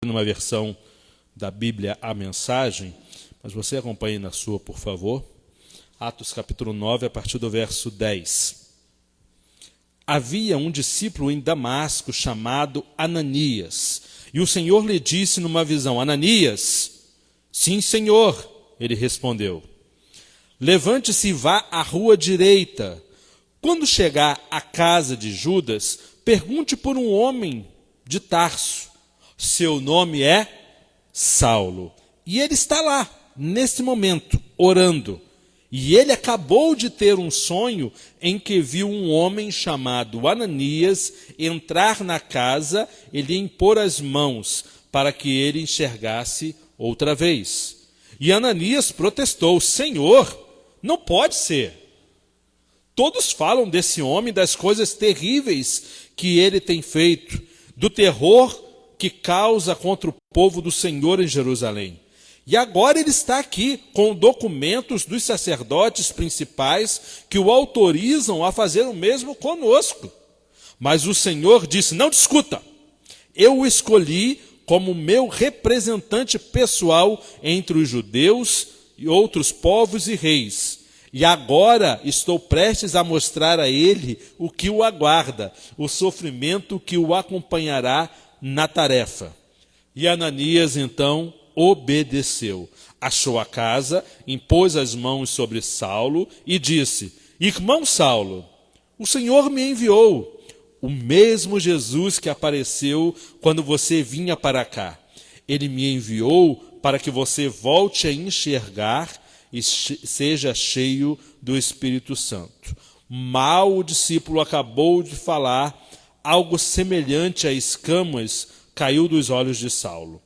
numa versão da Bíblia a mensagem, mas você acompanhe na sua, por favor. Atos capítulo 9, a partir do verso 10. Havia um discípulo em Damasco chamado Ananias, e o Senhor lhe disse numa visão: Ananias. Sim, Senhor, ele respondeu. Levante-se e vá à rua direita. Quando chegar à casa de Judas, pergunte por um homem de Tarso. Seu nome é Saulo. E ele está lá, nesse momento, orando. E ele acabou de ter um sonho em que viu um homem chamado Ananias entrar na casa e lhe impor as mãos para que ele enxergasse outra vez. E Ananias protestou: Senhor, não pode ser. Todos falam desse homem, das coisas terríveis que ele tem feito, do terror que causa contra o povo do Senhor em Jerusalém. E agora ele está aqui com documentos dos sacerdotes principais que o autorizam a fazer o mesmo conosco. Mas o Senhor disse: não discuta, eu o escolhi como meu representante pessoal entre os judeus e outros povos e reis. E agora estou prestes a mostrar a ele o que o aguarda, o sofrimento que o acompanhará na tarefa. E Ananias então obedeceu. Achou a casa, impôs as mãos sobre Saulo e disse: Irmão Saulo, o Senhor me enviou, o mesmo Jesus que apareceu quando você vinha para cá. Ele me enviou para que você volte a enxergar e seja cheio do Espírito Santo. Mal o discípulo acabou de falar, algo semelhante a escamas caiu dos olhos de Saulo.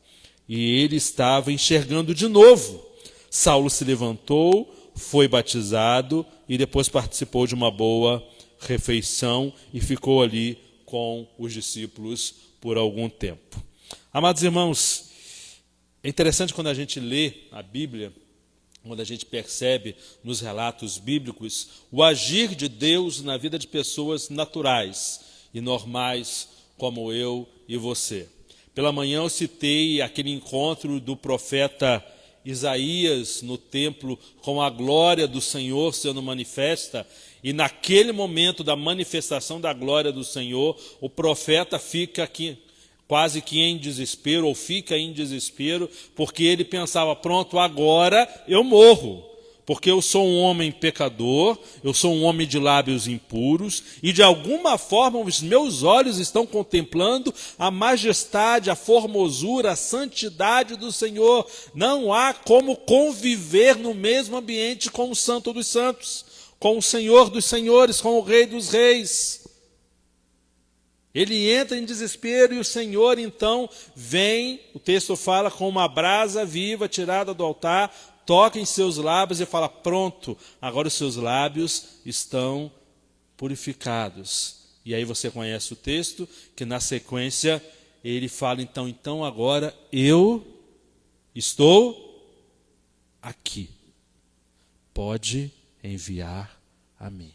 E ele estava enxergando de novo. Saulo se levantou, foi batizado e depois participou de uma boa refeição e ficou ali com os discípulos por algum tempo. Amados irmãos, é interessante quando a gente lê a Bíblia, quando a gente percebe nos relatos bíblicos o agir de Deus na vida de pessoas naturais e normais como eu e você. Pela manhã eu citei aquele encontro do profeta Isaías no templo com a glória do Senhor sendo manifesta, e naquele momento da manifestação da glória do Senhor, o profeta fica aqui quase que em desespero, ou fica em desespero, porque ele pensava: pronto, agora eu morro, porque eu sou um homem pecador, eu sou um homem de lábios impuros, e de alguma forma os meus olhos estão contemplando a majestade, a formosura, a santidade do Senhor. Não há como conviver no mesmo ambiente com o Santo dos Santos, com o Senhor dos Senhores, com o Rei dos Reis. Ele entra em desespero e o Senhor então vem, o texto fala, com uma brasa viva tirada do altar, toca em seus lábios e fala: pronto, agora os seus lábios estão purificados. E aí você conhece o texto, que na sequência ele fala: então agora eu estou aqui, pode enviar a mim.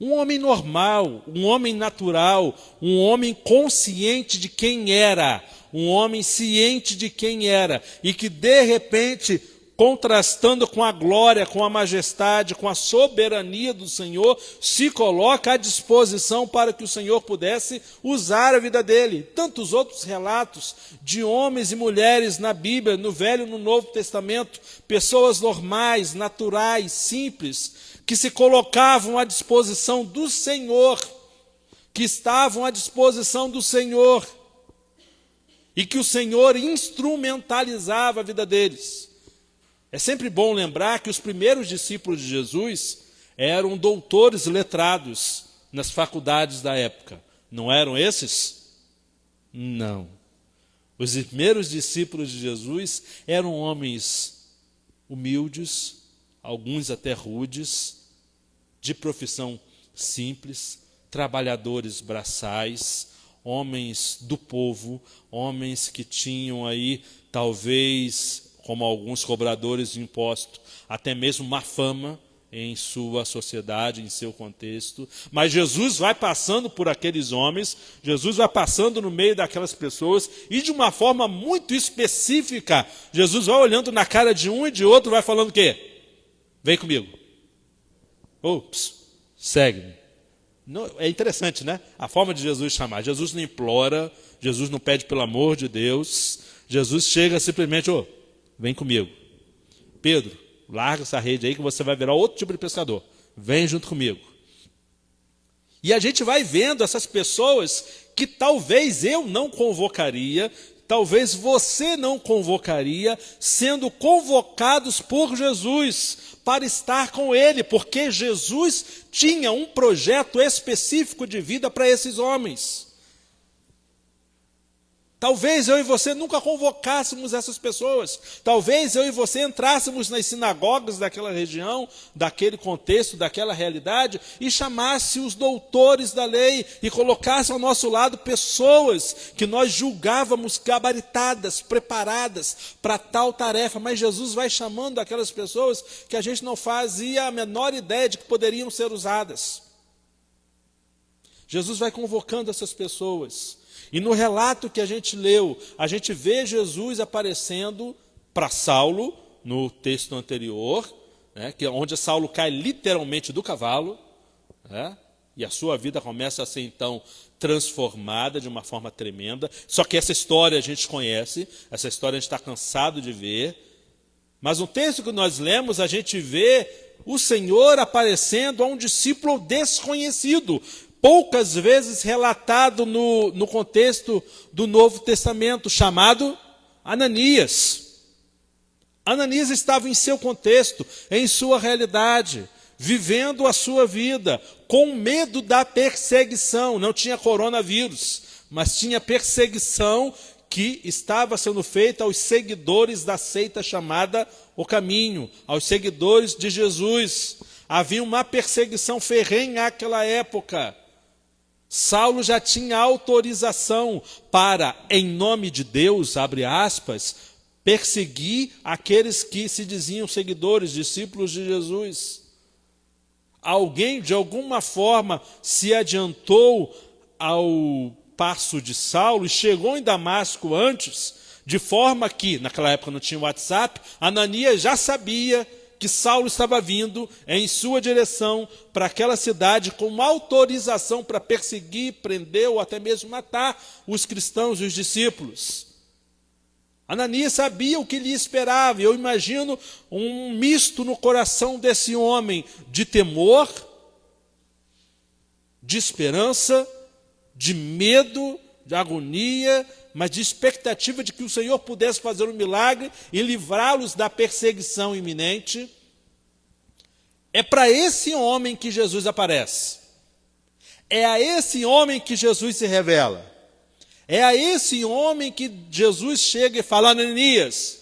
Um homem normal, um homem natural, um homem consciente de quem era, um homem ciente de quem era, e que de repente, contrastando com a glória, com a majestade, com a soberania do Senhor, se coloca à disposição para que o Senhor pudesse usar a vida dele. Tantos outros relatos de homens e mulheres na Bíblia, no Velho e no Novo Testamento, pessoas normais, naturais, simples, que se colocavam à disposição do Senhor, que estavam à disposição do Senhor, e que o Senhor instrumentalizava a vida deles. É sempre bom lembrar que os primeiros discípulos de Jesus eram doutores letrados nas faculdades da época. Não eram esses? Não. Os primeiros discípulos de Jesus eram homens humildes, alguns até rudes, de profissão simples, trabalhadores braçais, homens do povo, homens que tinham aí, talvez, como alguns cobradores de imposto, até mesmo má fama em sua sociedade, em seu contexto. Mas Jesus vai passando por aqueles homens, Jesus vai passando no meio daquelas pessoas, e de uma forma muito específica, Jesus vai olhando na cara de um e de outro, vai falando o quê? Vem comigo. Ops, segue-me. É interessante, né? A forma de Jesus chamar. Jesus não implora, Jesus não pede pelo amor de Deus. Jesus chega simplesmente, vem comigo. Pedro, larga essa rede aí que você vai virar outro tipo de pescador. Vem junto comigo. E a gente vai vendo essas pessoas que talvez eu não convocaria, talvez você não convocaria, sendo convocados por Jesus para estar com ele, porque Jesus tinha um projeto específico de vida para esses homens. Talvez eu e você nunca convocássemos essas pessoas. Talvez eu e você entrássemos nas sinagogas daquela região, daquele contexto, daquela realidade, e chamasse os doutores da lei e colocasse ao nosso lado pessoas que nós julgávamos gabaritadas, preparadas para tal tarefa. Mas Jesus vai chamando aquelas pessoas que a gente não fazia a menor ideia de que poderiam ser usadas. Jesus vai convocando essas pessoas. E no relato que a gente leu, a gente vê Jesus aparecendo para Saulo, no texto anterior, né, que é onde Saulo cai literalmente do cavalo, né, e a sua vida começa a ser então transformada de uma forma tremenda. Só que essa história a gente conhece, essa história a gente está cansado de ver. Mas no texto que nós lemos, a gente vê o Senhor aparecendo a um discípulo desconhecido, poucas vezes relatado no contexto do Novo Testamento, chamado Ananias. Ananias estava em seu contexto, em sua realidade, vivendo a sua vida, com medo da perseguição. Não tinha coronavírus, mas tinha perseguição que estava sendo feita aos seguidores da seita chamada O Caminho, aos seguidores de Jesus. Havia uma perseguição ferrenha naquela época. Saulo já tinha autorização para, em nome de Deus, abre aspas, perseguir aqueles que se diziam seguidores, discípulos de Jesus. Alguém, de alguma forma, se adiantou ao passo de Saulo e chegou em Damasco antes, de forma que, naquela época não tinha WhatsApp, Ananias já sabia que Saulo estava vindo em sua direção para aquela cidade com autorização para perseguir, prender ou até mesmo matar os cristãos e os discípulos. Ananias sabia o que lhe esperava, e eu imagino um misto no coração desse homem de temor, de esperança, de medo, de agonia, mas de expectativa de que o Senhor pudesse fazer um milagre e livrá-los da perseguição iminente. É para esse homem que Jesus aparece. É a esse homem que Jesus se revela. É a esse homem que Jesus chega e fala: Ananias,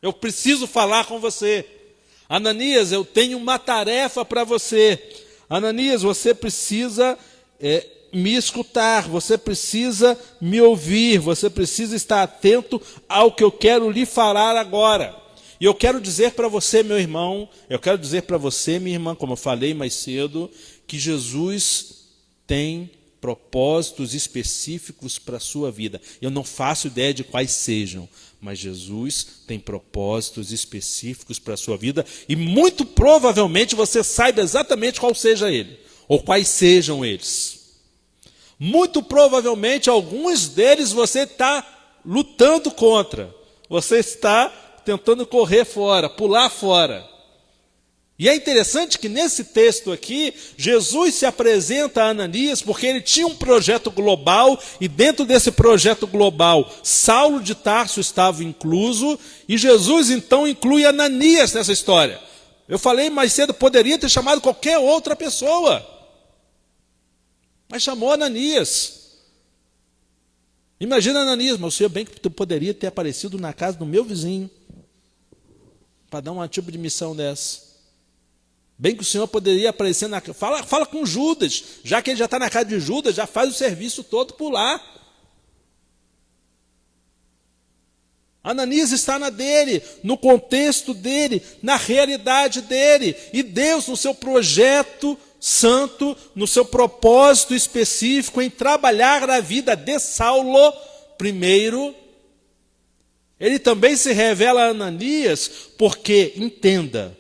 eu preciso falar com você. Ananias, eu tenho uma tarefa para você. Ananias, você precisa me escutar, você precisa me ouvir, você precisa estar atento ao que eu quero lhe falar agora. E eu quero dizer para você, meu irmão, eu quero dizer para você, minha irmã, como eu falei mais cedo, que Jesus tem propósitos específicos para a sua vida. Eu não faço ideia de quais sejam, mas Jesus tem propósitos específicos para a sua vida e muito provavelmente você saiba exatamente qual seja ele, ou quais sejam eles. Muito provavelmente alguns deles você está lutando contra, você está tentando correr fora, pular fora. E é interessante que nesse texto aqui, Jesus se apresenta a Ananias porque ele tinha um projeto global, e dentro desse projeto global, Saulo de Tarso estava incluso, e Jesus então inclui Ananias nessa história. Eu falei mais cedo, poderia ter chamado qualquer outra pessoa, mas chamou Ananias. Imagina Ananias, mas o Senhor bem que poderia ter aparecido na casa do meu vizinho, para dar um tipo de missão dessa. Bem que o Senhor poderia aparecer na... Fala com Judas, já que ele já está na casa de Judas, já faz o serviço todo por lá. Ananias está na dele, no contexto dele, na realidade dele. E Deus, no seu projeto santo, no seu propósito específico em trabalhar na vida de Saulo, primeiro, ele também se revela a Ananias, porque, entenda,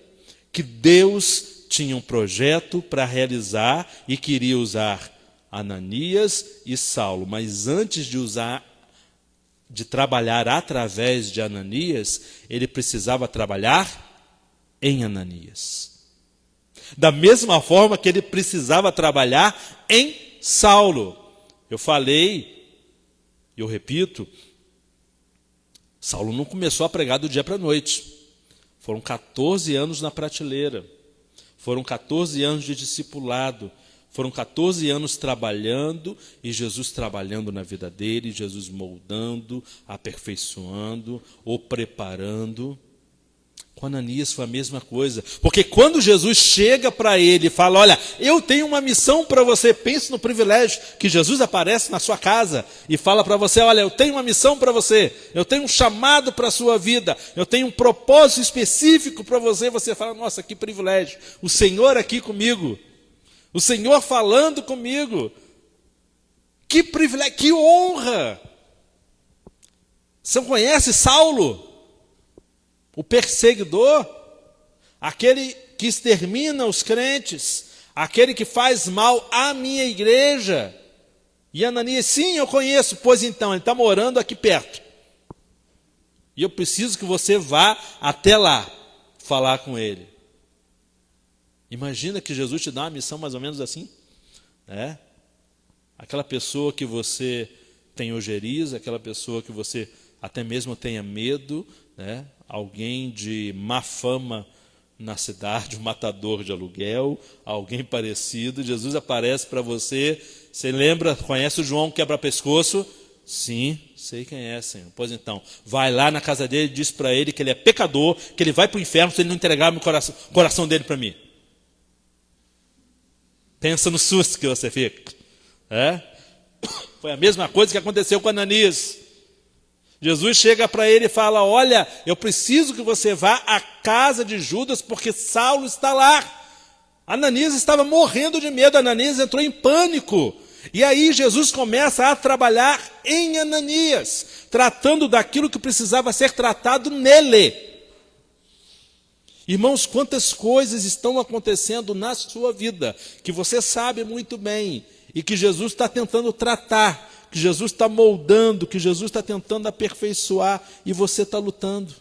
que Deus tinha um projeto para realizar e queria usar Ananias e Saulo. Mas antes de trabalhar através de Ananias, ele precisava trabalhar em Ananias. Da mesma forma que ele precisava trabalhar em Saulo. Eu falei, eu repito, Saulo não começou a pregar do dia para a noite. Foram 14 anos na prateleira. Foram 14 anos de discipulado. Foram 14 anos trabalhando, e Jesus trabalhando na vida dele, Jesus moldando, aperfeiçoando, o preparando. Com Ananias foi a mesma coisa. Porque quando Jesus chega para ele e fala, olha, eu tenho uma missão para você, pense no privilégio que Jesus aparece na sua casa e fala para você, olha, eu tenho uma missão para você, eu tenho um chamado para a sua vida, eu tenho um propósito específico para você, você fala, nossa, que privilégio, o Senhor aqui comigo, o Senhor falando comigo, que privilégio, que honra. Você conhece Saulo? O perseguidor, aquele que extermina os crentes, aquele que faz mal à minha igreja. E Ananias, sim, eu conheço, pois então, ele está morando aqui perto. E eu preciso que você vá até lá, falar com ele. Imagina que Jesus te dá uma missão mais ou menos assim. Aquela pessoa que você tem ojeriza, aquela pessoa que você até mesmo tenha medo, alguém de má fama na cidade, um matador de aluguel, alguém parecido, Jesus aparece para você, você lembra, conhece o João quebra-pescoço? Sim, sei quem é, Senhor. Pois então, vai lá na casa dele, diz para ele que ele é pecador, que ele vai para o inferno se ele não entregar o coração dele para mim. Pensa no susto que você fica. Foi a mesma coisa que aconteceu com Ananias. Jesus chega para ele e fala, olha, eu preciso que você vá à casa de Judas, porque Saulo está lá. Ananias estava morrendo de medo, Ananias entrou em pânico. E aí Jesus começa a trabalhar em Ananias, tratando daquilo que precisava ser tratado nele. Irmãos, quantas coisas estão acontecendo na sua vida, que você sabe muito bem, e que Jesus está tentando tratar, que Jesus está moldando, que Jesus está tentando aperfeiçoar, e você está lutando.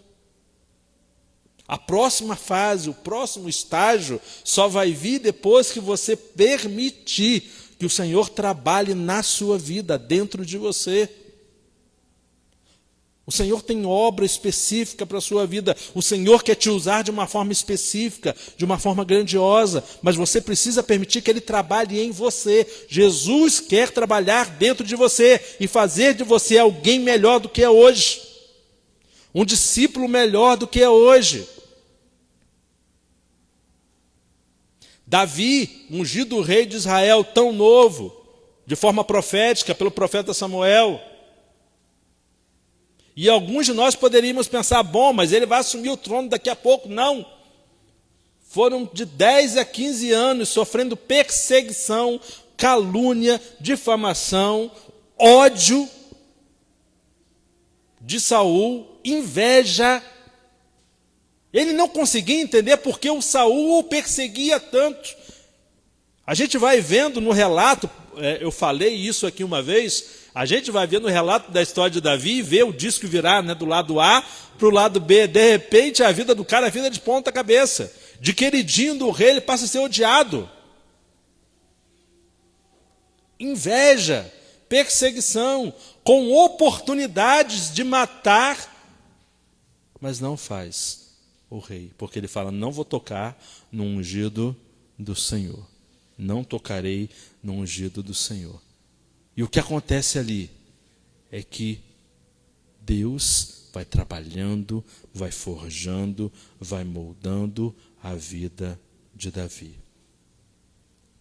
A próxima fase, o próximo estágio, só vai vir depois que você permitir que o Senhor trabalhe na sua vida, dentro de você. O Senhor tem obra específica para a sua vida. O Senhor quer te usar de uma forma específica, de uma forma grandiosa, mas você precisa permitir que Ele trabalhe em você. Jesus quer trabalhar dentro de você e fazer de você alguém melhor do que é hoje. Um discípulo melhor do que é hoje. Davi, ungido rei de Israel, tão novo, de forma profética pelo profeta Samuel. E alguns de nós poderíamos pensar, bom, mas ele vai assumir o trono daqui a pouco. Não. Foram de 10 a 15 anos sofrendo perseguição, calúnia, difamação, ódio de Saul, inveja. Ele não conseguia entender porque o Saul o perseguia tanto. A gente vai vendo no relato, eu falei isso aqui uma vez, a gente vai ver no relato da história de Davi e vê o disco virar do lado A para o lado B. De repente, a vida do cara vira de ponta cabeça. De queridinho do rei, ele passa a ser odiado. Inveja, perseguição, com oportunidades de matar, mas não faz o rei. Porque ele fala, não vou tocar no ungido do Senhor. Não tocarei no ungido do Senhor. E o que acontece ali é que Deus vai trabalhando, vai forjando, vai moldando a vida de Davi.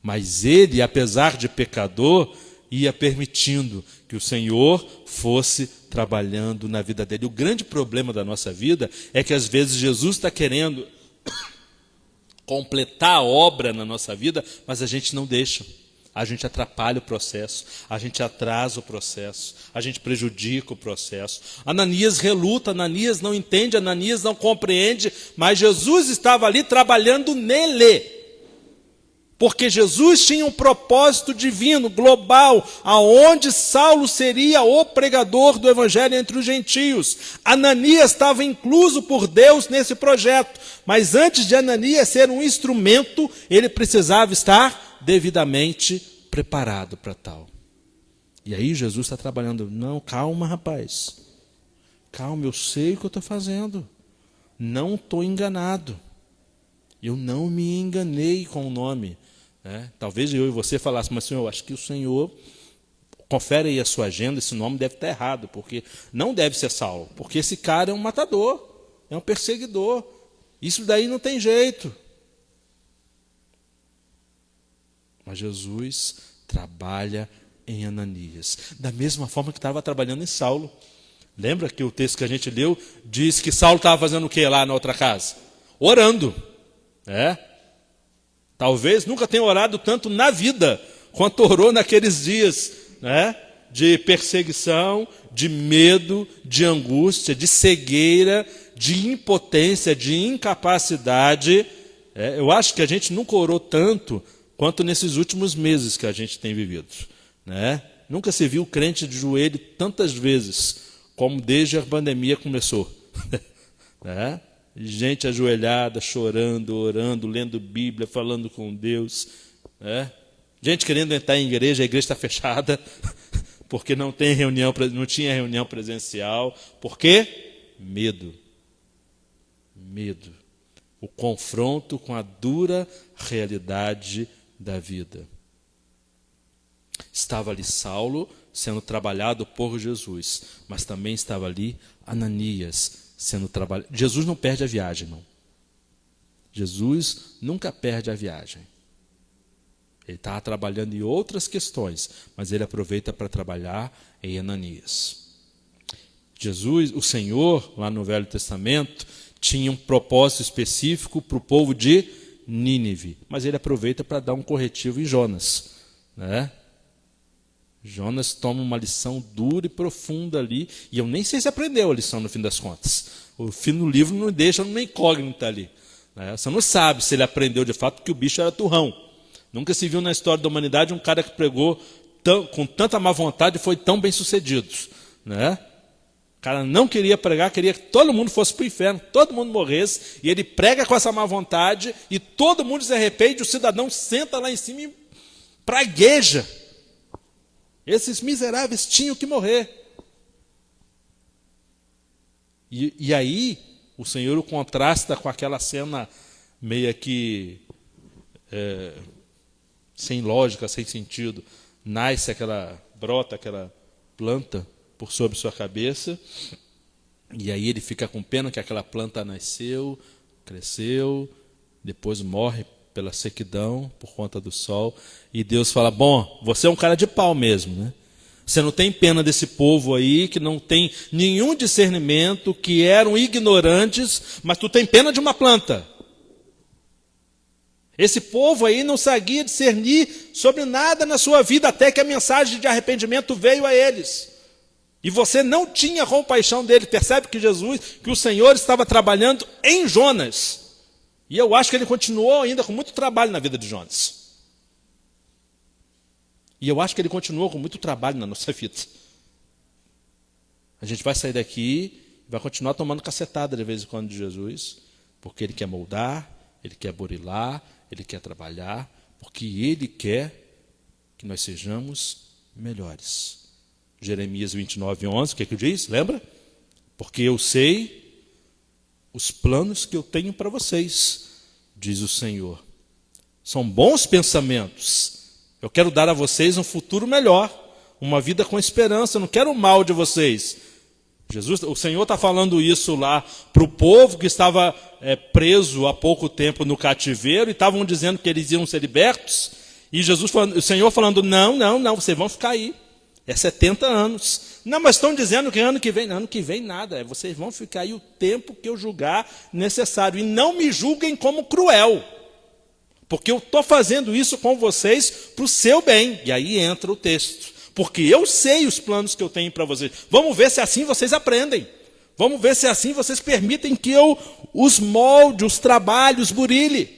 Mas ele, apesar de pecador, ia permitindo que o Senhor fosse trabalhando na vida dele. O grande problema da nossa vida é que às vezes Jesus está querendo completar a obra na nossa vida, mas a gente não deixa. A gente atrapalha o processo, a gente atrasa o processo, a gente prejudica o processo. Ananias reluta, Ananias não entende, Ananias não compreende, mas Jesus estava ali trabalhando nele. Porque Jesus tinha um propósito divino, global, aonde Saulo seria o pregador do evangelho entre os gentios. Ananias estava incluso por Deus nesse projeto, mas antes de Ananias ser um instrumento, ele precisava estar devidamente preparado para tal. E aí Jesus está trabalhando. Não, calma, rapaz. Calma, eu sei o que eu estou fazendo. Não estou enganado. Eu não me enganei com o nome. Talvez eu e você falassem, mas Senhor, acho que o Senhor, confere aí a sua agenda, esse nome deve estar errado, porque não deve ser Saulo, porque esse cara é um matador, é um perseguidor. Isso daí não tem jeito. Mas Jesus trabalha em Ananias, da mesma forma que estava trabalhando em Saulo. Lembra que o texto que a gente leu diz que Saulo estava fazendo o que lá na outra casa? Orando. Talvez nunca tenha orado tanto na vida quanto orou naqueles dias, de perseguição, de medo, de angústia, de cegueira, de impotência, de incapacidade. Eu acho que a gente nunca orou tanto quanto nesses últimos meses que a gente tem vivido. Nunca se viu crente de joelho tantas vezes como desde a pandemia começou. Gente ajoelhada, chorando, orando, lendo Bíblia, falando com Deus. Gente querendo entrar em igreja, a igreja está fechada, porque não tinha reunião presencial. Por quê? Medo. Medo. O confronto com a dura realidade da vida. Estava ali Saulo sendo trabalhado por Jesus, mas também estava ali Ananias sendo trabalhado. Jesus não perde a viagem, não. Jesus nunca perde a viagem. Ele estava trabalhando em outras questões, mas ele aproveita para trabalhar em Ananias. Jesus, o Senhor, lá no Velho Testamento, tinha um propósito específico para o povo de Nínive, mas ele aproveita para dar um corretivo em Jonas. Jonas toma uma lição dura e profunda ali, e eu nem sei se aprendeu a lição no fim das contas. O fim do livro não deixa uma incógnita ali. Você não sabe se ele aprendeu de fato, porque o bicho era turrão. Nunca se viu na história da humanidade um cara que pregou com tanta má vontade e foi tão bem sucedido. O cara não queria pregar, queria que todo mundo fosse para o inferno, todo mundo morresse, e ele prega com essa má vontade, e todo mundo se arrepende, o cidadão senta lá em cima e pragueja. Esses miseráveis tinham que morrer. E aí, o Senhor o contrasta com aquela cena meio que sem lógica, sem sentido. Brota aquela planta por sobre sua cabeça, e aí ele fica com pena que aquela planta nasceu, cresceu, depois morre pela sequidão, por conta do sol, e Deus fala, bom, você é um cara de pau mesmo, Você não tem pena desse povo aí, que não tem nenhum discernimento, que eram ignorantes, mas tu tem pena de uma planta. Esse povo aí não sabia discernir sobre nada na sua vida, até que a mensagem de arrependimento veio a eles. E você não tinha compaixão dele. Percebe que o Senhor estava trabalhando em Jonas. E eu acho que ele continuou ainda com muito trabalho na vida de Jonas. E eu acho que ele continuou com muito trabalho na nossa vida. A gente vai sair daqui e vai continuar tomando cacetada de vez em quando de Jesus, porque ele quer moldar, ele quer burilar, ele quer trabalhar, porque ele quer que nós sejamos melhores. Jeremias 29:11, o que diz? Lembra? Porque eu sei os planos que eu tenho para vocês, diz o Senhor. São bons pensamentos. Eu quero dar a vocês um futuro melhor, uma vida com esperança. Eu não quero o mal de vocês. O Senhor está falando isso lá para o povo que estava preso há pouco tempo no cativeiro, e estavam dizendo que eles iam ser libertos. E Jesus falando, o Senhor falando, não, vocês vão ficar aí. É 70 anos. Não, mas estão dizendo que ano que vem. Não, ano que vem nada. Vocês vão ficar aí o tempo que eu julgar necessário. E não me julguem como cruel. Porque eu estou fazendo isso com vocês para o seu bem. E aí entra o texto. Porque eu sei os planos que eu tenho para vocês. Vamos ver se assim vocês aprendem. Vamos ver se assim vocês permitem que eu os molde, os trabalhe, os burile.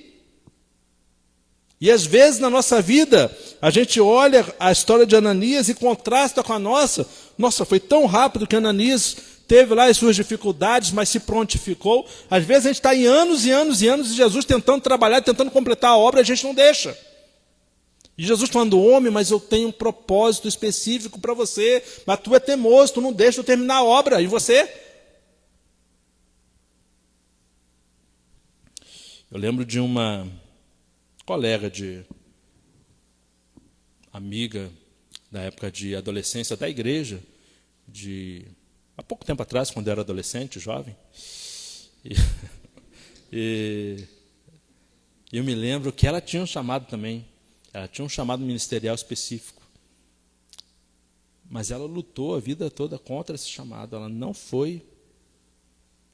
E às vezes na nossa vida, a gente olha a história de Ananias e contrasta com a nossa. Nossa, foi tão rápido que Ananias teve lá as suas dificuldades, mas se prontificou. Às vezes a gente está em anos e anos e anos de Jesus tentando trabalhar, tentando completar a obra, a gente não deixa. E Jesus falando, homem, mas eu tenho um propósito específico para você, mas tu é teimoso, tu não deixa eu terminar a obra, e você? Eu lembro de uma colega amiga da época de adolescência da igreja, há pouco tempo atrás, quando eu era adolescente, jovem, e eu me lembro que ela tinha um chamado também, ela tinha um chamado ministerial específico, mas ela lutou a vida toda contra esse chamado, ela não foi,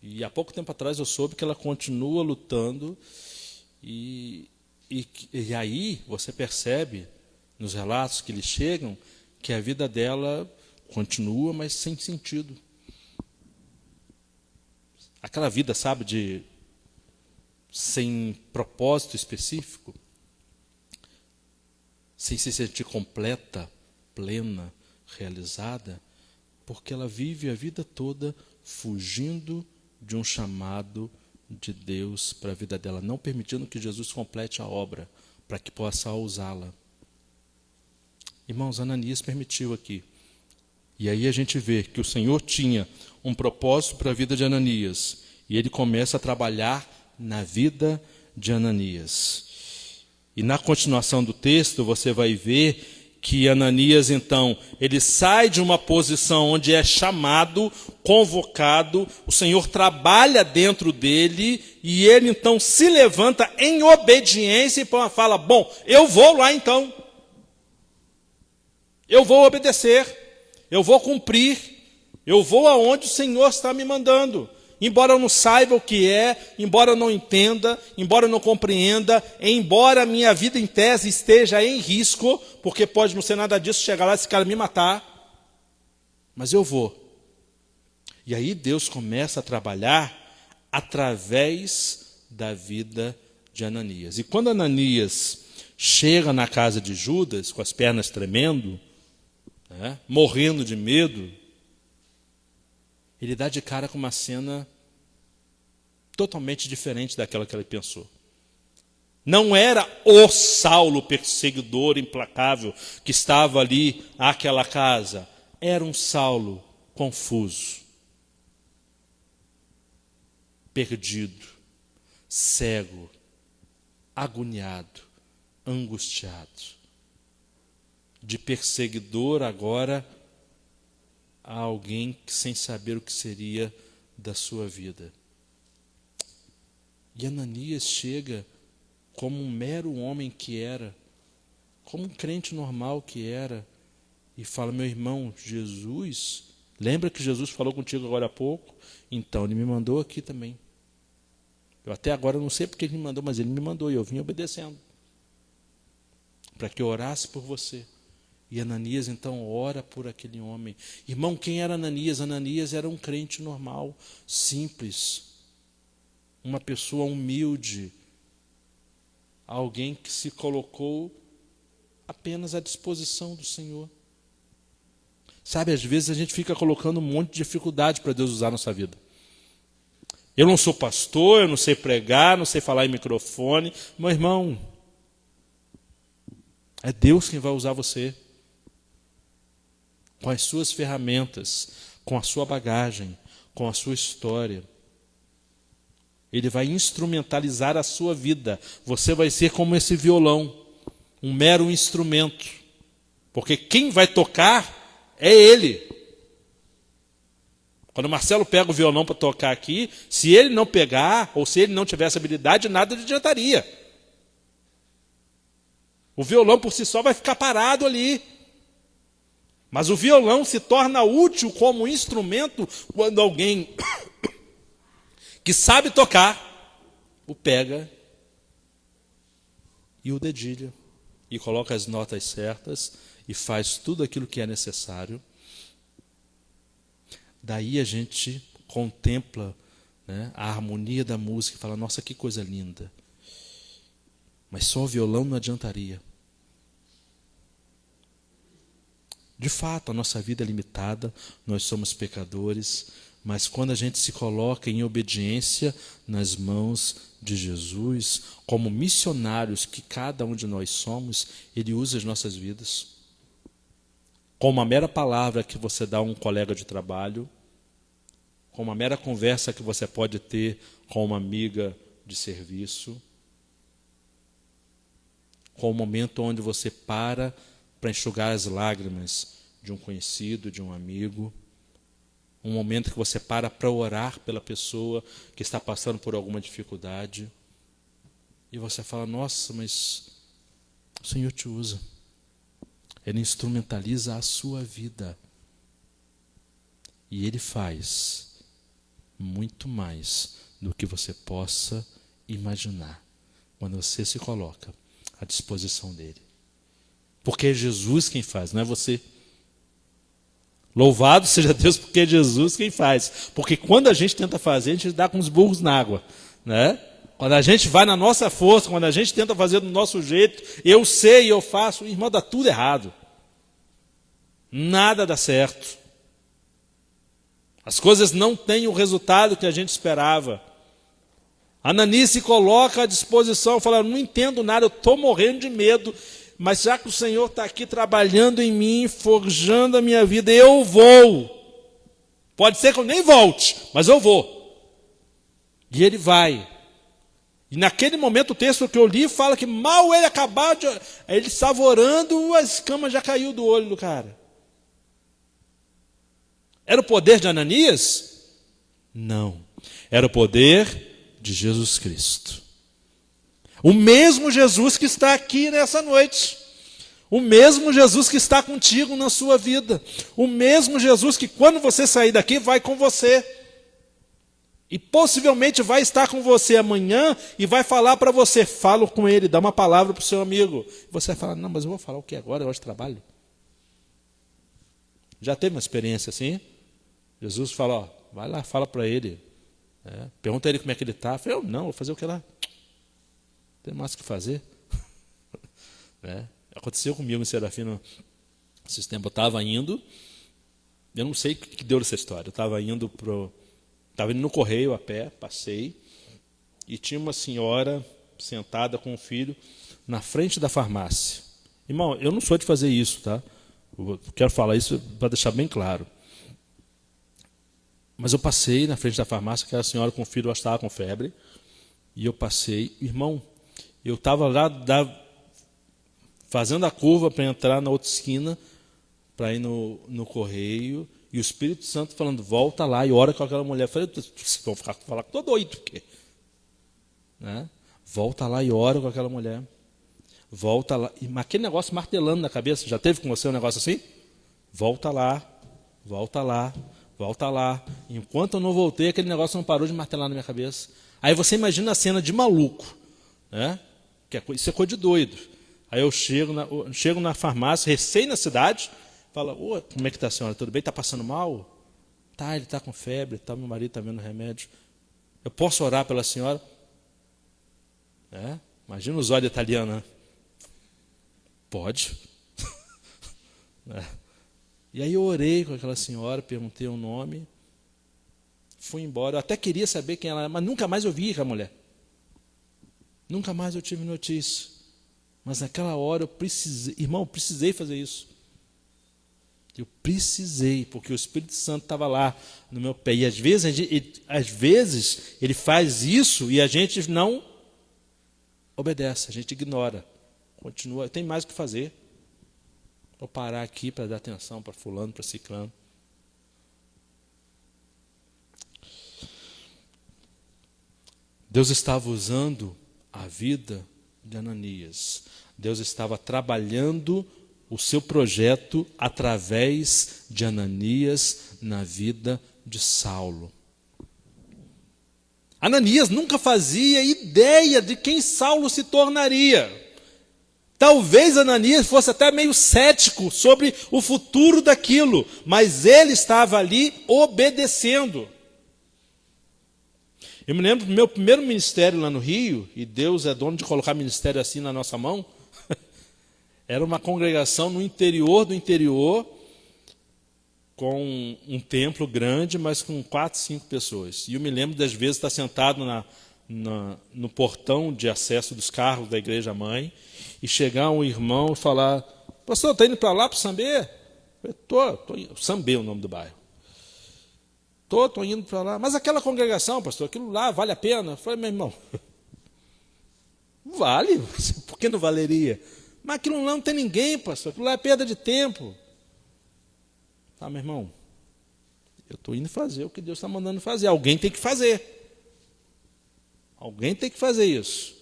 e há pouco tempo atrás eu soube que ela continua lutando, e aí você percebe, nos relatos que lhe chegam, que a vida dela continua, mas sem sentido. Aquela vida, sabe, sem propósito específico, sem se sentir completa, plena, realizada, porque ela vive a vida toda fugindo de um chamado de Deus para a vida dela, não permitindo que Jesus complete a obra, para que possa usá-la. Irmãos, Ananias permitiu aqui. E aí a gente vê que o Senhor tinha um propósito para a vida de Ananias, e ele começa a trabalhar na vida de Ananias. E na continuação do texto você vai ver que Ananias, então, ele sai de uma posição onde é chamado, convocado, o Senhor trabalha dentro dele, e ele então se levanta em obediência e fala, bom, eu vou lá então. Eu vou obedecer, eu vou cumprir, eu vou aonde o Senhor está me mandando. Embora eu não saiba o que é, embora eu não entenda, embora eu não compreenda, embora a minha vida em tese esteja em risco, porque pode não ser nada disso, chegar lá e esse cara me matar, mas eu vou. E aí Deus começa a trabalhar através da vida de Ananias. E quando Ananias chega na casa de Judas, com as pernas tremendo, morrendo de medo, ele dá de cara com uma cena totalmente diferente daquela que ele pensou. Não era o Saulo perseguidor implacável que estava ali àquela casa. Era um Saulo confuso, perdido, cego, agoniado, angustiado. De perseguidor agora a alguém sem saber o que seria da sua vida. E Ananias chega como um mero homem que era, como um crente normal que era, e fala, meu irmão, Jesus, lembra que Jesus falou contigo agora há pouco? Então ele me mandou aqui também. Eu até agora não sei porque ele me mandou, mas ele me mandou e eu vim obedecendo. Para que eu orasse por você. E Ananias então ora por aquele homem. Irmão, quem era Ananias? Ananias era um crente normal, simples, uma pessoa humilde, alguém que se colocou apenas à disposição do Senhor. Sabe, às vezes a gente fica colocando um monte de dificuldade para Deus usar a nossa vida. Eu não sou pastor, eu não sei pregar, não sei falar em microfone. Meu irmão, é Deus quem vai usar você. Com as suas ferramentas, com a sua bagagem, com a sua história. Ele vai instrumentalizar a sua vida. Você vai ser como esse violão, um mero instrumento. Porque quem vai tocar é ele. Quando o Marcelo pega o violão para tocar aqui, se ele não pegar, ou se ele não tivesse habilidade, nada lhe adiantaria. O violão por si só vai ficar parado ali. Mas o violão se torna útil como instrumento quando alguém que sabe tocar o pega e o dedilha e coloca as notas certas e faz tudo aquilo que é necessário. Daí a gente contempla, né, a harmonia da música e fala, nossa, que coisa linda. Mas só o violão não adiantaria. De fato, a nossa vida é limitada, nós somos pecadores, mas quando a gente se coloca em obediência nas mãos de Jesus, como missionários que cada um de nós somos, Ele usa as nossas vidas. Com uma mera palavra que você dá a um colega de trabalho, com uma mera conversa que você pode ter com uma amiga de serviço, com o momento onde você para enxugar as lágrimas de um conhecido, de um amigo, um momento que você para orar pela pessoa que está passando por alguma dificuldade, e você fala, nossa, mas o Senhor te usa. Ele instrumentaliza a sua vida. E Ele faz muito mais do que você possa imaginar, quando você se coloca à disposição dEle. Porque é Jesus quem faz, não é você. Louvado seja Deus, porque é Jesus quem faz. Porque quando a gente tenta fazer, a gente dá com os burros na água, né? Quando a gente vai na nossa força, quando a gente tenta fazer do nosso jeito, eu sei, eu faço, irmão, dá tudo errado. Nada dá certo. As coisas não têm o resultado que a gente esperava. Ananias se coloca à disposição, fala, não entendo nada, eu estou morrendo de medo, mas já que o Senhor está aqui trabalhando em mim, forjando a minha vida, eu vou. Pode ser que eu nem volte, mas eu vou. E ele vai. E naquele momento o texto que eu li fala que mal ele acabar de... Ele estava orando, a escama já caiu do olho do cara. Era o poder de Ananias? Não. Era o poder de Jesus Cristo. O mesmo Jesus que está aqui nessa noite. O mesmo Jesus que está contigo na sua vida. O mesmo Jesus que quando você sair daqui vai com você. E possivelmente vai estar com você amanhã e vai falar para você. Fala com ele, dá uma palavra para o seu amigo. Você vai falar, não, mas eu vou falar o que agora? Eu hoje trabalho. Já teve uma experiência assim? Jesus fala, ó, vai lá, fala para ele. Pergunta a ele como é que ele está. Eu falei, não, vou fazer o que lá? Tem mais o que fazer. Aconteceu comigo em Serafina esses tempos. Eu estava indo, eu não sei o que deu essa história. Eu estava indo no correio a pé, passei, e tinha uma senhora sentada com um filho na frente da farmácia. Irmão, eu não sou de fazer isso, tá? Eu quero falar isso para deixar bem claro. Mas eu passei na frente da farmácia, aquela senhora com o filho, ela estava com febre, e eu passei, irmão, eu estava lá fazendo a curva para entrar na outra esquina, para ir no correio, e o Espírito Santo falando, volta lá e ora com aquela mulher. Eu falei, vocês vão falar que estou doido, porque, né? Volta lá e ora com aquela mulher. Volta lá. Mas aquele negócio martelando na cabeça, já teve com você um negócio assim? Volta lá, volta lá, volta lá. Enquanto eu não voltei, aquele negócio não parou de martelar na minha cabeça. Aí você imagina a cena de maluco, né? Isso é coisa de doido. Aí eu chego na farmácia, recém na cidade, falo, como é que está a senhora? Tudo bem? Está passando mal? Tá, ele está com febre, tá, meu marido está vendo remédio. Eu posso orar pela senhora? Imagina os olhos italianos, né? Pode. E aí eu orei com aquela senhora, perguntei o nome, fui embora. Eu até queria saber quem ela era, mas nunca mais eu vi aquela mulher. Nunca mais eu tive notícia. Mas naquela hora eu precisei, irmão, eu precisei fazer isso. Eu precisei, porque o Espírito Santo estava lá no meu pé. E às vezes ele faz isso e a gente não obedece, a gente ignora. Continua, tem mais o que fazer. Vou parar aqui para dar atenção para fulano, para ciclano. Deus estava usando a vida de Ananias. Deus estava trabalhando o seu projeto através de Ananias na vida de Saulo. Ananias nunca fazia ideia de quem Saulo se tornaria. Talvez Ananias fosse até meio cético sobre o futuro daquilo, mas ele estava ali obedecendo. Eu me lembro do meu primeiro ministério lá no Rio, e Deus é dono de colocar ministério assim na nossa mão. Era uma congregação no interior do interior, com um templo grande, mas com 4, 5 pessoas. E eu me lembro das vezes estar sentado no portão de acesso dos carros da igreja-mãe, e chegar um irmão e falar: pastor, está indo para lá, para o Sambê? Estou indo. Sambê é o nome do bairro. Estou indo para lá. Mas aquela congregação, pastor, aquilo lá vale a pena? Eu falei: meu irmão, vale, por que não valeria? Mas aquilo lá não tem ninguém, pastor, aquilo lá é perda de tempo. Ah, meu irmão, eu estou indo fazer o que Deus está mandando fazer. Alguém tem que fazer. Alguém tem que fazer isso.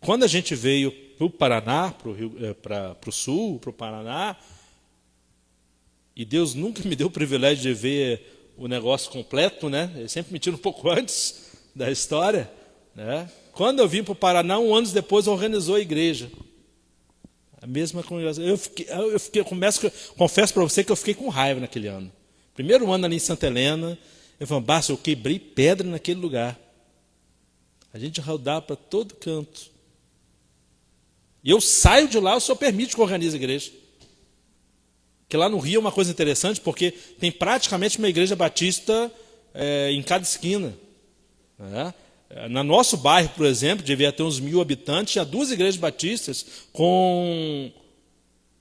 Quando a gente veio para o Paraná, para o Sul, para o Paraná, e Deus nunca me deu o privilégio de ver o negócio completo, né? Ele sempre me tira um pouco antes da história, né? Quando eu vim para o Paraná, 1 ano depois, organizou a igreja. A mesma congregação. Confesso para você que eu fiquei com raiva naquele ano. Primeiro ano ali em Santa Helena, eu quebrei pedra naquele lugar. A gente rodava para todo canto. E eu saio de lá, o senhor permite que eu organize a igreja. Que lá no Rio é uma coisa interessante, porque tem praticamente uma igreja batista em cada esquina. Né? No nosso bairro, por exemplo, devia ter uns 1.000 habitantes, tinha 2 igrejas batistas com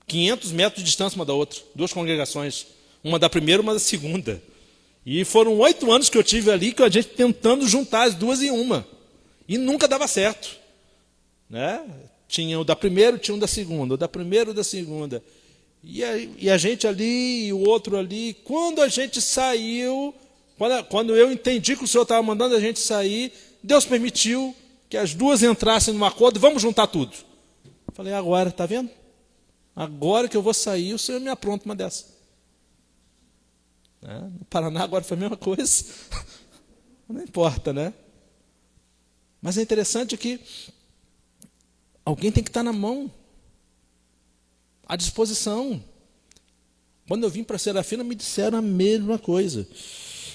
500 metros de distância uma da outra. 2 congregações, uma da primeira e uma da segunda. E foram 8 anos que eu tive ali, que a gente tentando juntar as 2 em uma. E nunca dava certo. Né? Tinha o da primeira, tinha o da segunda, o da primeira e o da segunda. E a gente ali, e o outro ali. Quando a gente saiu, quando eu entendi que o Senhor estava mandando a gente sair, Deus permitiu que as 2 entrassem num acordo, vamos juntar tudo. Falei: agora, está vendo? Agora que eu vou sair, o Senhor me apronta uma dessa. No Paraná agora foi a mesma coisa. Não importa, né? Mas é interessante que alguém tem que estar na mão, à disposição. Quando eu vim para Serafina, me disseram a mesma coisa.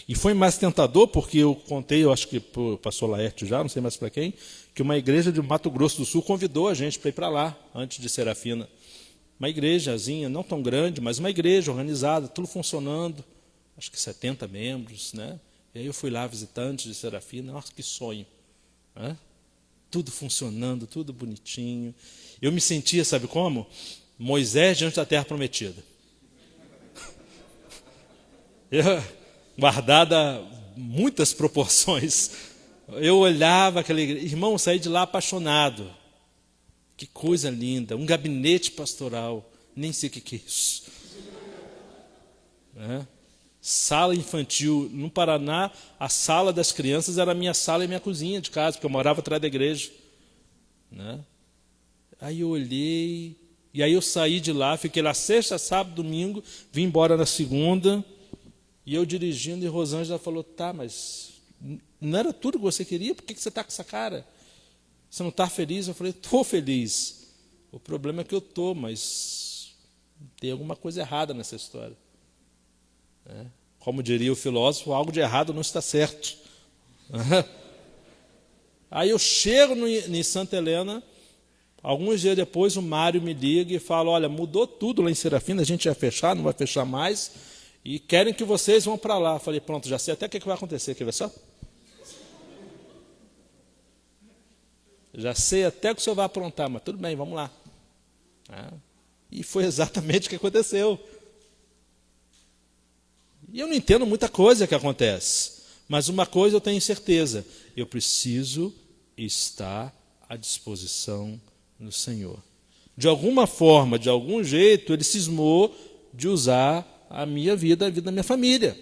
E foi mais tentador, porque eu contei, eu acho que para o pastor Laerte já, não sei mais para quem, que uma igreja de Mato Grosso do Sul convidou a gente para ir para lá, antes de Serafina. Uma igrejazinha, não tão grande, mas uma igreja organizada, tudo funcionando, acho que 70 membros, né? E aí eu fui lá, visitante de Serafina, nossa, que sonho. Né? Tudo funcionando, tudo bonitinho. Eu me sentia, sabe como? Moisés diante da terra prometida. Guardada muitas proporções. Eu olhava aquela igreja, irmão, saí de lá apaixonado. Que coisa linda, um gabinete pastoral, nem sei o que é isso. Sala infantil. No Paraná, a sala das crianças era a minha sala e minha cozinha de casa, porque eu morava atrás da igreja. Aí eu olhei, e aí eu saí de lá, fiquei lá sexta, sábado, domingo, vim embora na segunda, e eu dirigindo, e Rosângela falou: tá, mas não era tudo que você queria? Por que você está com essa cara? Você não está feliz? Eu falei: estou feliz. O problema é que eu estou, mas tem alguma coisa errada nessa história. Como diria o filósofo, algo de errado não está certo. Aí eu chego em Santa Helena, alguns dias depois o Mário me liga e fala: olha, mudou tudo lá em Serafina, a gente vai fechar, não vai fechar mais, e querem que vocês vão para lá. Falei: pronto, já sei até o que vai acontecer, quer ver só? Já sei até o que o senhor vai aprontar, mas tudo bem, vamos lá. E foi exatamente o que aconteceu. E eu não entendo muita coisa que acontece, mas uma coisa eu tenho certeza: eu preciso estar à disposição do Senhor. De alguma forma, de algum jeito, ele cismou de usar a minha vida, a vida da minha família.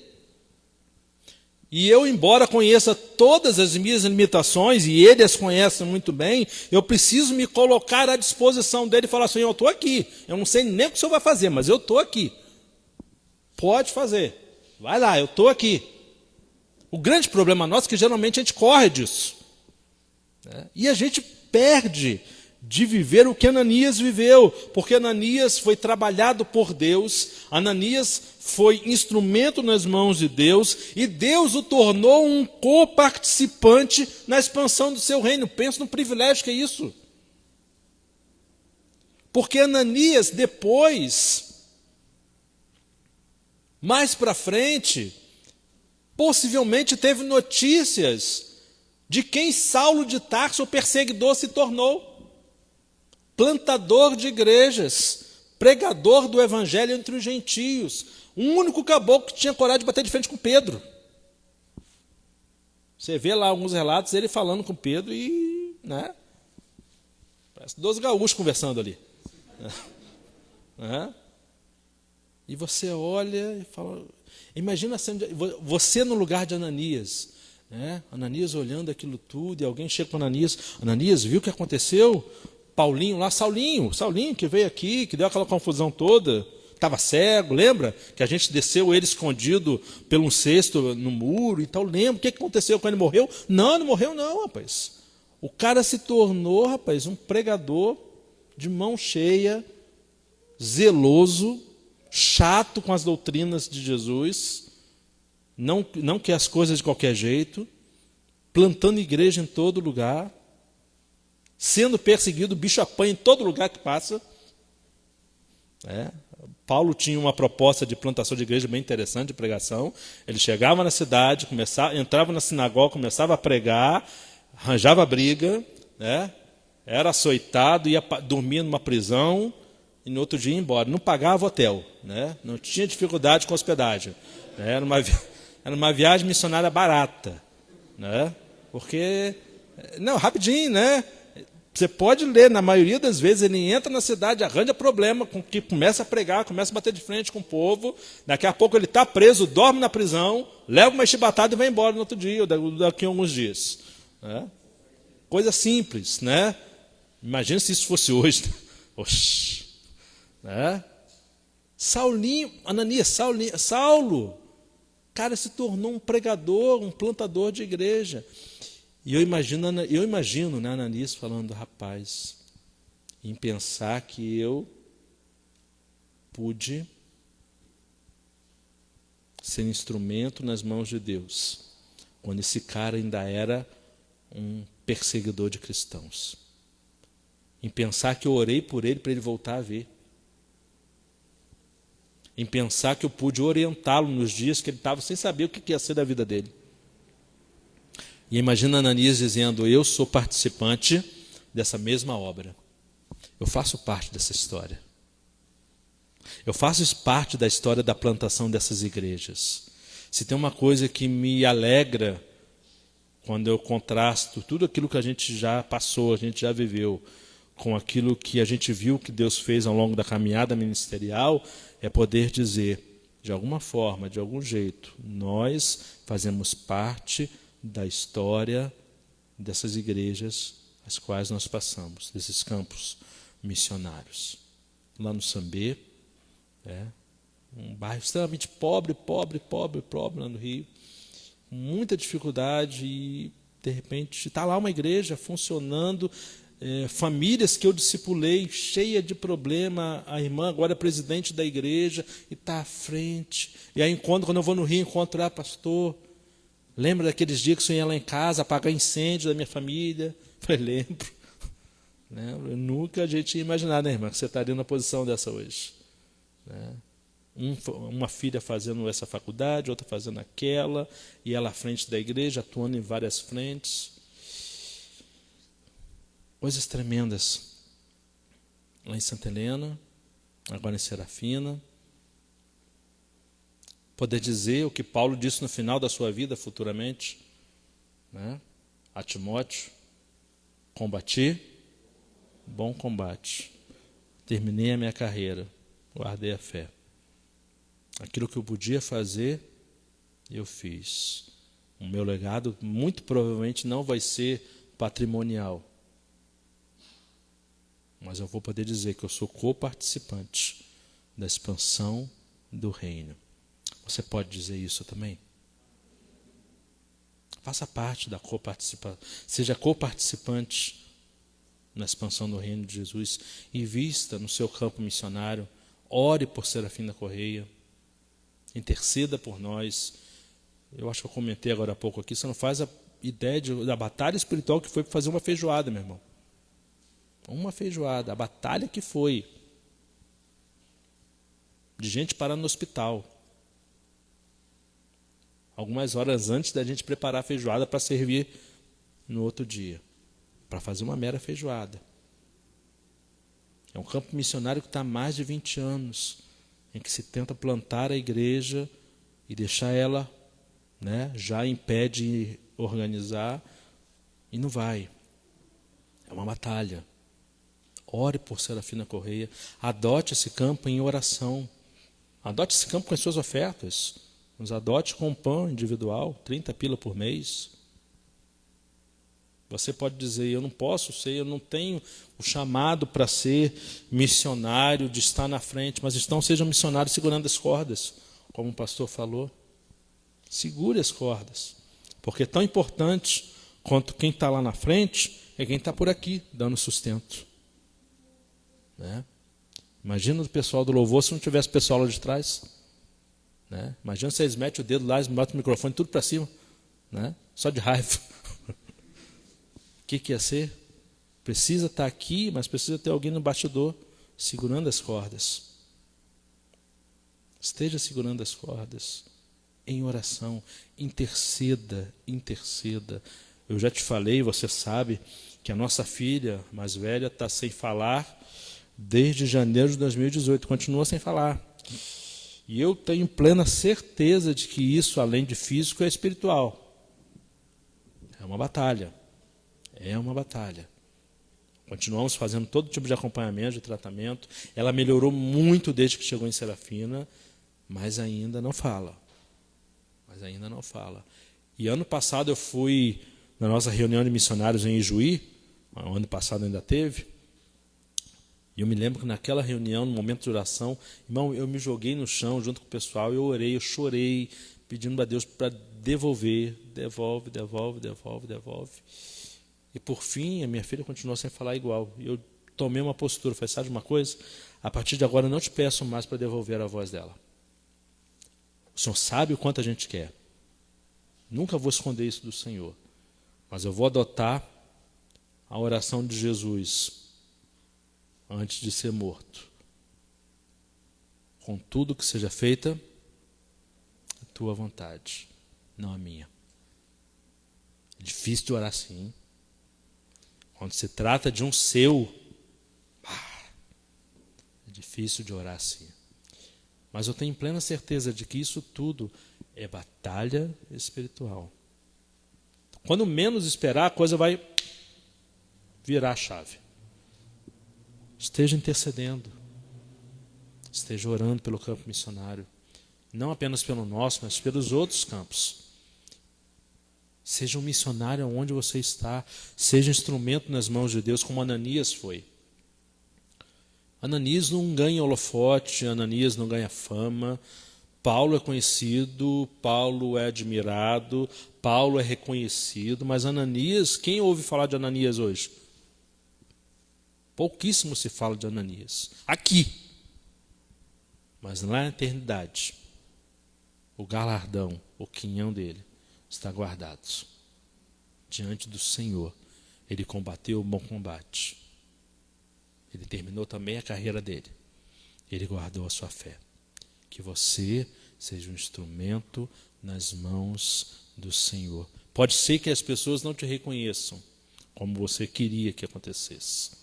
E eu, embora conheça todas as minhas limitações, e ele as conhece muito bem, eu preciso me colocar à disposição dele e falar assim, eu estou aqui. Eu não sei nem o que o senhor vai fazer, mas eu estou aqui. Pode fazer. Vai lá, eu estou aqui. O grande problema nosso é que geralmente a gente corre disso. E a gente perde de viver o que Ananias viveu, porque Ananias foi trabalhado por Deus, Ananias foi instrumento nas mãos de Deus, e Deus o tornou um coparticipante na expansão do seu reino. Pensa no privilégio que é isso. Porque Ananias depois, mais para frente, possivelmente teve notícias de quem Saulo de Tarso, o perseguidor, se tornou. Plantador de igrejas, pregador do evangelho entre os gentios, o único caboclo que tinha coragem de bater de frente com Pedro. Você vê lá alguns relatos, ele falando com Pedro e, né, parece 12 gaúchos conversando ali. E você olha e fala, imagina você no lugar de Ananias, Ananias olhando aquilo tudo, e alguém chega para Ananias, Ananias, viu o que aconteceu? Paulinho lá, Saulinho que veio aqui, que deu aquela confusão toda, estava cego, lembra? Que a gente desceu ele escondido pelo um cesto no muro e tal, lembra? O que aconteceu quando ele morreu? Não morreu não, rapaz. O cara se tornou, rapaz, um pregador de mão cheia, zeloso, chato com as doutrinas de Jesus, não quer as coisas de qualquer jeito, plantando igreja em todo lugar, sendo perseguido, o bicho apanha em todo lugar que passa. Paulo tinha uma proposta de plantação de igreja bem interessante, de pregação. Ele chegava na cidade, entrava na sinagoga, começava a pregar, arranjava briga, era açoitado, ia dormir numa prisão, e no outro dia ia embora. Não pagava hotel, não tinha dificuldade com hospedagem. Era uma viagem missionária barata. Porque, rapidinho, você pode ler, na maioria das vezes ele entra na cidade, arranja problema, que começa a pregar, começa a bater de frente com o povo, daqui a pouco ele está preso, dorme na prisão, leva uma chibatada e vai embora no outro dia, ou daqui a alguns dias. Coisa simples, Imagina se isso fosse hoje. Oxi. Saulo, cara, se tornou um pregador, um plantador de igreja. E eu imagino, Ananias falando, rapaz, em pensar que eu pude ser instrumento nas mãos de Deus, quando esse cara ainda era um perseguidor de cristãos. Em pensar que eu orei por ele para ele voltar a ver. Em pensar que eu pude orientá-lo nos dias que ele estava sem saber o que ia ser da vida dele. E imagina Ananias dizendo, eu sou participante dessa mesma obra. Eu faço parte dessa história. Eu faço parte da história da plantação dessas igrejas. Se tem uma coisa que me alegra, quando eu contrasto tudo aquilo que a gente já passou, a gente já viveu, com aquilo que a gente viu que Deus fez ao longo da caminhada ministerial, é poder dizer, de alguma forma, de algum jeito, nós fazemos parte da história dessas igrejas as quais nós passamos, desses campos missionários. Lá no Sambê, um bairro extremamente pobre lá no Rio, com muita dificuldade, e de repente está lá uma igreja funcionando, famílias que eu discipulei, cheia de problema, a irmã agora é presidente da igreja e está à frente. E aí quando eu vou no Rio, encontro pastor, lembra daqueles dias que o senhor ia lá em casa apagar incêndio da minha família? Falei, lembro. Eu nunca a gente ia imaginar, irmã, que você estaria na posição dessa hoje. Uma filha fazendo essa faculdade, outra fazendo aquela, e ela à frente da igreja, atuando em várias frentes. Coisas tremendas. Lá em Santa Helena, agora em Serafina. Poder dizer o que Paulo disse no final da sua vida, futuramente, a Timóteo, combati, bom combate, terminei a minha carreira, guardei a fé. Aquilo que eu podia fazer, eu fiz. O meu legado muito provavelmente não vai ser patrimonial. Mas eu vou poder dizer que eu sou coparticipante da expansão do reino. Você pode dizer isso também? Faça parte da coparticipação. Seja coparticipante na expansão do reino de Jesus. Invista no seu campo missionário. Ore por Serafim da Correia. Interceda por nós. Eu acho que eu comentei agora há pouco aqui. Você não faz a ideia da batalha espiritual que foi para fazer uma feijoada, meu irmão. Uma feijoada. A batalha que foi. De gente parando no hospital. Algumas horas antes da gente preparar a feijoada para servir no outro dia. Para fazer uma mera feijoada. É um campo missionário que está há mais de 20 anos, em que se tenta plantar a igreja e deixar ela, já em pé de organizar, e não vai. É uma batalha. Ore por Serafim da Correia. Adote esse campo em oração. Adote esse campo com as suas ofertas. Nos adote com um pão individual, 30 pila por mês. Você pode dizer, eu não posso ser, eu não tenho o chamado para ser missionário, de estar na frente, mas então seja missionário segurando as cordas, como o pastor falou. Segure as cordas, porque tão importante quanto quem está lá na frente é quem está por aqui, dando sustento. Imagina o pessoal do louvor se não tivesse pessoal lá de trás. Imagina se eles metem o dedo lá, eles botam o microfone tudo para cima, só de raiva. O que ia ser? Precisa estar aqui, mas precisa ter alguém no bastidor segurando as cordas. Esteja segurando as cordas em oração, interceda. Eu já te falei, você sabe, que a nossa filha mais velha está sem falar desde janeiro de 2018, continua sem falar. E eu tenho plena certeza de que isso, além de físico, é espiritual. É uma batalha. Continuamos fazendo todo tipo de acompanhamento, de tratamento. Ela melhorou muito desde que chegou em Serafina, mas ainda não fala. E ano passado eu fui na nossa reunião de missionários em Ijuí, ano passado ainda teve, e eu me lembro que naquela reunião, no momento de oração, irmão, eu me joguei no chão junto com o pessoal, eu orei, eu chorei, pedindo a Deus para devolve. E por fim, a minha filha continuou sem falar igual. E eu tomei uma postura, falei, sabe uma coisa? A partir de agora eu não te peço mais para devolver a voz dela. O Senhor sabe o quanto a gente quer. Nunca vou esconder isso do Senhor. Mas eu vou adotar a oração de Jesus antes de ser morto. Contudo, que seja feita a tua vontade, não a minha. É difícil de orar assim. Quando se trata de um seu, é difícil de orar assim. Mas eu tenho plena certeza de que isso tudo é batalha espiritual. Quando menos esperar, a coisa vai virar a chave. Esteja intercedendo. Esteja orando pelo campo missionário. Não apenas pelo nosso, mas pelos outros campos. Seja um missionário onde você está. Seja instrumento nas mãos de Deus, como Ananias foi. Ananias não ganha holofote, Ananias não ganha fama. Paulo é conhecido, Paulo é admirado, Paulo é reconhecido, mas Ananias, quem ouve falar de Ananias hoje? Pouquíssimo se fala de Ananias. Aqui. Mas lá na eternidade, o galardão, o quinhão dele, está guardado diante do Senhor. Ele combateu o bom combate. Ele terminou também a carreira dele. Ele guardou a sua fé. Que você seja um instrumento nas mãos do Senhor. Pode ser que as pessoas não te reconheçam como você queria que acontecesse.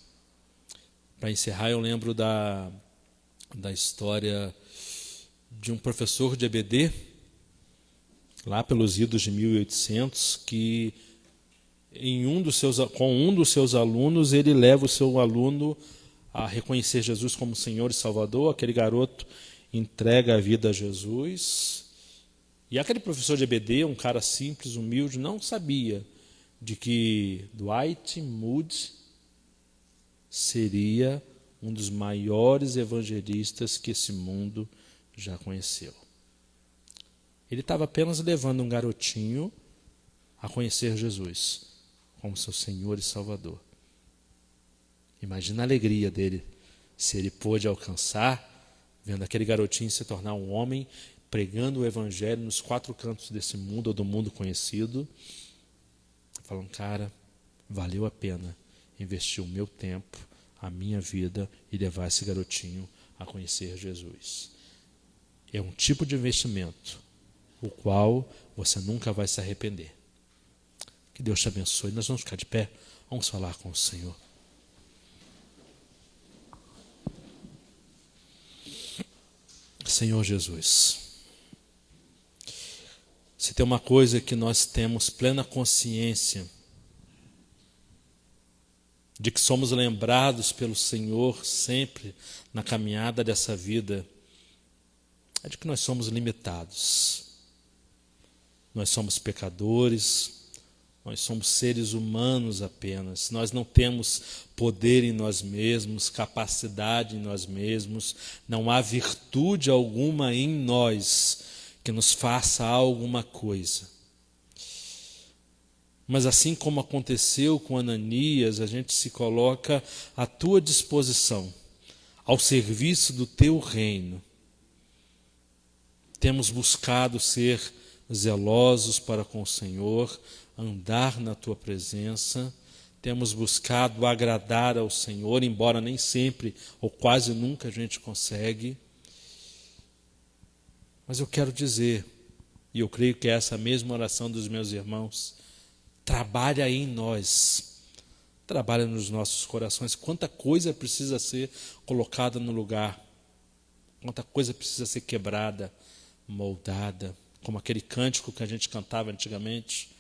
Para encerrar, eu lembro da história de um professor de EBD, lá pelos idos de 1800, que com um dos seus alunos, ele leva o seu aluno a reconhecer Jesus como Senhor e Salvador. Aquele garoto entrega a vida a Jesus E aquele professor de EBD, um cara simples, humilde, não sabia de que Dwight Moody seria um dos maiores evangelistas que esse mundo já conheceu. Ele estava apenas levando um garotinho a conhecer Jesus como seu Senhor e Salvador. Imagina a alegria dele, se ele pôde alcançar, vendo aquele garotinho se tornar um homem, pregando o evangelho nos 4 cantos desse mundo, ou do mundo conhecido, falando, cara, valeu a pena investir o meu tempo, a minha vida, e levar esse garotinho a conhecer Jesus. É um tipo de investimento, o qual você nunca vai se arrepender. Que Deus te abençoe. Nós vamos ficar de pé, vamos falar com o Senhor. Senhor Jesus, se tem uma coisa que nós temos plena consciência de que somos lembrados pelo Senhor sempre na caminhada dessa vida, é de que nós somos limitados. Nós somos pecadores, nós somos seres humanos apenas. Nós não temos poder em nós mesmos, capacidade em nós mesmos, não há virtude alguma em nós que nos faça alguma coisa. Mas assim como aconteceu com Ananias, a gente se coloca à tua disposição, ao serviço do teu reino. Temos buscado ser zelosos para com o Senhor, andar na tua presença, temos buscado agradar ao Senhor, embora nem sempre ou quase nunca a gente consegue. Mas eu quero dizer, e eu creio que é essa mesma oração dos meus irmãos, trabalha em nós, trabalha nos nossos corações. Quanta coisa precisa ser colocada no lugar, quanta coisa precisa ser quebrada, moldada, como aquele cântico que a gente cantava antigamente,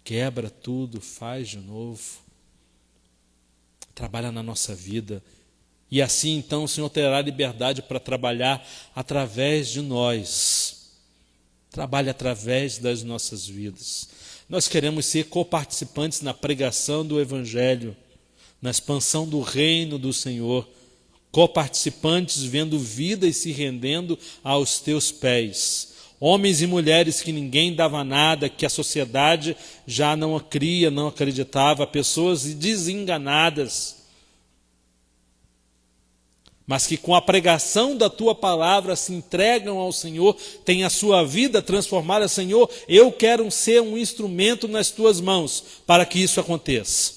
quebra tudo, faz de novo, trabalha na nossa vida, e assim então o Senhor terá liberdade para trabalhar através de nós, trabalhe através das nossas vidas. Nós queremos ser coparticipantes na pregação do Evangelho, na expansão do reino do Senhor, coparticipantes vendo vida e se rendendo aos teus pés. Homens e mulheres que ninguém dava nada, que a sociedade já não cria, não acreditava, pessoas desenganadas, mas que com a pregação da tua palavra se entregam ao Senhor, têm a sua vida transformada. Senhor, eu quero ser um instrumento nas tuas mãos para que isso aconteça.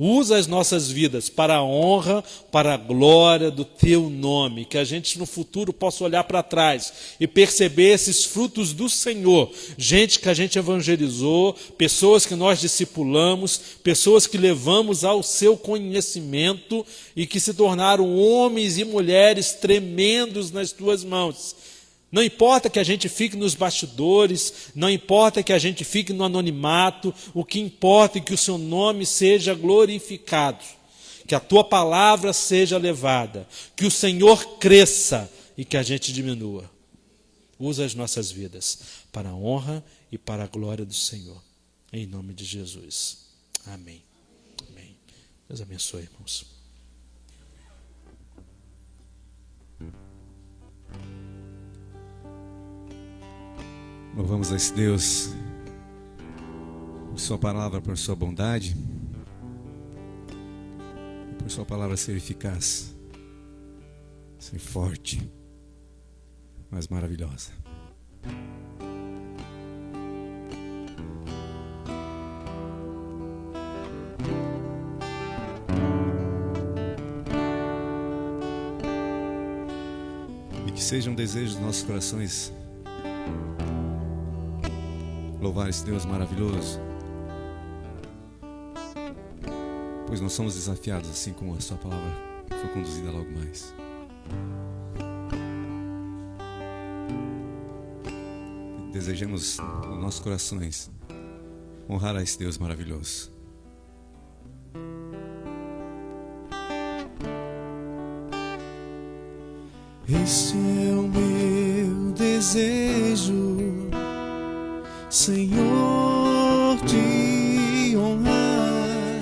Usa as nossas vidas para a honra, para a glória do teu nome, que a gente no futuro possa olhar para trás e perceber esses frutos do Senhor, gente que a gente evangelizou, pessoas que nós discipulamos, pessoas que levamos ao seu conhecimento e que se tornaram homens e mulheres tremendos nas tuas mãos. Não importa que a gente fique nos bastidores, não importa que a gente fique no anonimato, o que importa é que o seu nome seja glorificado, que a tua palavra seja levada, que o Senhor cresça e que a gente diminua. Usa as nossas vidas para a honra e para a glória do Senhor. Em nome de Jesus. Amém. Amém. Deus abençoe, irmãos. Louvamos a esse Deus por sua palavra, por sua bondade, por sua palavra ser eficaz, ser forte, mas maravilhosa. E que seja um desejo dos nossos corações louvar esse Deus maravilhoso, pois nós somos desafiados, assim como a sua palavra foi conduzida logo mais. Desejamos nos nossos corações honrar a esse Deus maravilhoso. Este é o meu desejo, Senhor, te honrar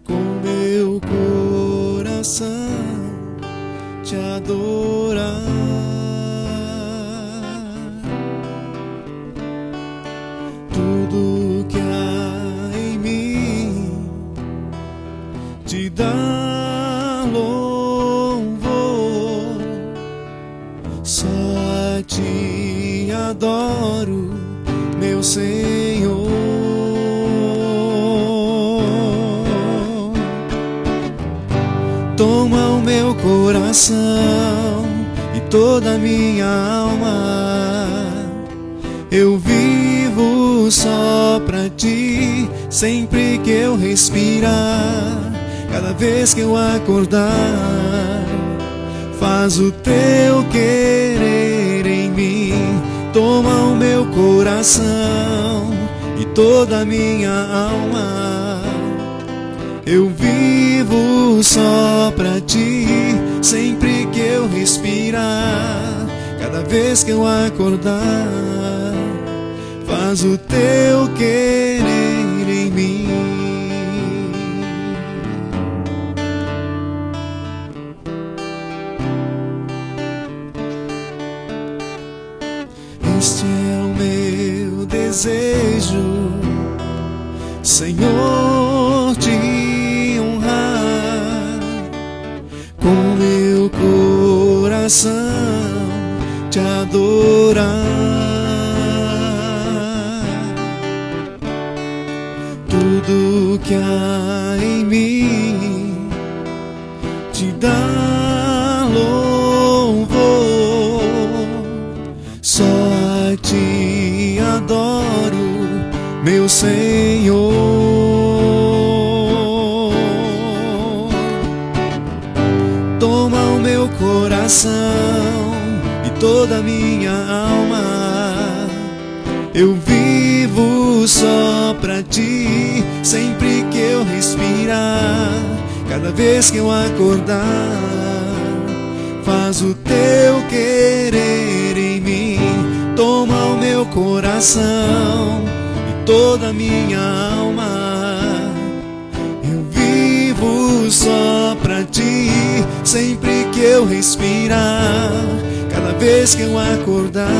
com meu coração, te adorar. Tudo que há em mim te dá louvor, só a ti adoro, meu Senhor. Toma o meu coração e toda a minha alma, eu vivo só pra ti, sempre que eu respirar, cada vez que eu acordar, faz o teu querer em mim. Toma o meu coração e toda a minha alma, eu vivo só pra ti, sempre que eu respirar, cada vez que eu acordar, faz o teu querer em mim. Este é o meu desejo, Senhor, te honrar com meu coração, te adorar. Tudo que há em mim te dá louvor, só a ti adoro, meu Senhor. Toma o meu coração e toda a minha alma, eu vivo só pra ti, sempre que eu respirar, cada vez que eu acordar, faz o teu querer em mim. Toma o meu coração e toda a minha alma, eu vivo só pra ti, sempre que eu respirar, cada vez que eu acordar,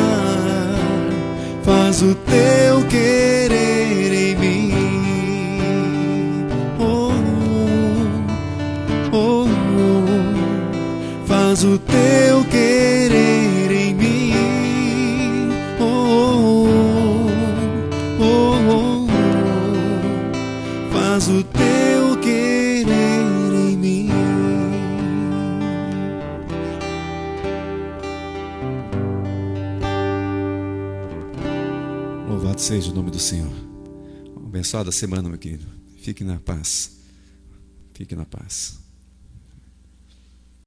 faz o teu querer em mim. Oh, oh, oh, faz o teu querer em mim. Oh, oh, oh, oh, faz o teu querer em mim. Louvado seja o nome do Senhor. Uma abençoada semana, meu querido. Fique na paz. Fique na paz.